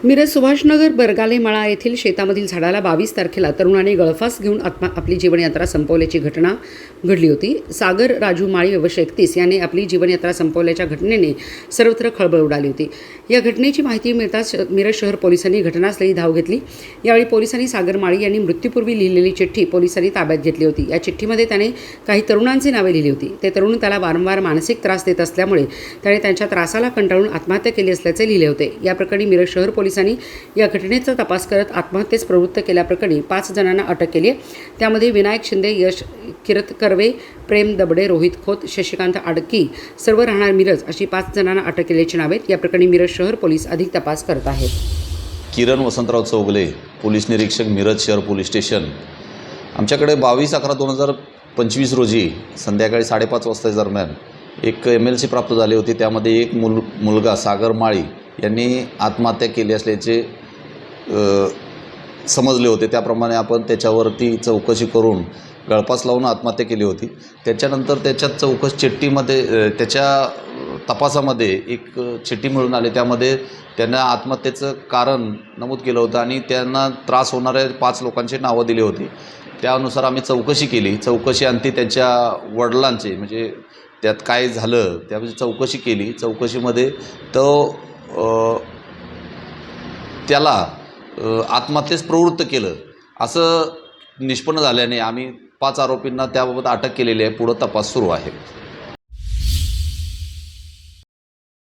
मिरज सुभाषनगर बरगाले मळा येथील शेतामधील झाडाला 22 तारखेला तरुणाने गळफास घेऊन आपली जीवनयात्रा संपवल्याची घटना घडली होती। सागर राजू माळी वर्ष 31 याने आपली जीवनयात्रा संपवल्याच्या घटनेने सर्वत्र खळबळ उडाली होती। या घटनेची माहिती मिळताच मिरज शहर पोलिसांनी घटनास्थळी धाव घेतली। यावेळी पोलिसांनी सागर माळी यांनी मृत्यूपूर्वी लिहिलेली चिठ्ठी पोलिसांनी ताब्यात घेतली होती। या चिठ्ठीमध्ये त्याने काही तरुणांची नावे लिहिली होती। ते तरुण त्याला वारंवार मानसिक त्रास देत असल्यामुळे त्याने त्यांच्या त्रासाला कंटाळून आत्महत्या केली असल्याचे लिहिले होते। या प्रकरणी मिरज शहर पोलिसांनी या घटनेचा तपास करत आत्महत्येस प्रवृत्त केल्याप्रकरणी 5 जणांना अटक केली आहे। त्यामध्ये विनायक शिंदे, यश किरत कर्वे, प्रेम दबडे, रोहित खोत, शशिकांत आडकी सर्व राहणार मिरज अशी 5 जणांना अटक केल्याची नावे आहेत। या प्रकरणी मिरज शहर पोलीस अधिक तपास करत आहेत। किरण वसंतराव चौगले, पोलीस निरीक्षक, मिरज शहर पोलीस स्टेशन। आमच्याकडे 22/11/2025 रोजी संध्याकाळी 5:30 वाजता दरम्यान एक MLC प्राप्त झाली होती। त्यामध्ये एक मुलगा सागर माळी यांनी आत्महत्या केली असल्याचे समजले होते। त्याप्रमाणे आपण त्याच्यावरती चौकशी करून गळफास लावून आत्महत्या केली होती। त्याच्यानंतर त्याच्या चौकशी चिठ्ठीमध्ये त्याच्या तपासामध्ये एक चिठ्ठी मिळून आली। त्यामध्ये त्यांना आत्महत्येचं कारण नमूद केलं होतं आणि त्यांना त्रास होणाऱ्या 5 लोकांची नावं दिली होती। त्यानुसार आम्ही चौकशी केली। चौकशी अंती त्यांच्या वडिलांचे म्हणजे त्यात काय झालं त्यामध्ये चौकशी केली। चौकशीमध्ये तो त्याला आत्महत्येस प्रवृत्त केलं असं निष्पन्न झाल्याने आम्ही 5 आरोपींना त्याबाबत अटक केलेली आहे। पुढे तपास सुरू आहे।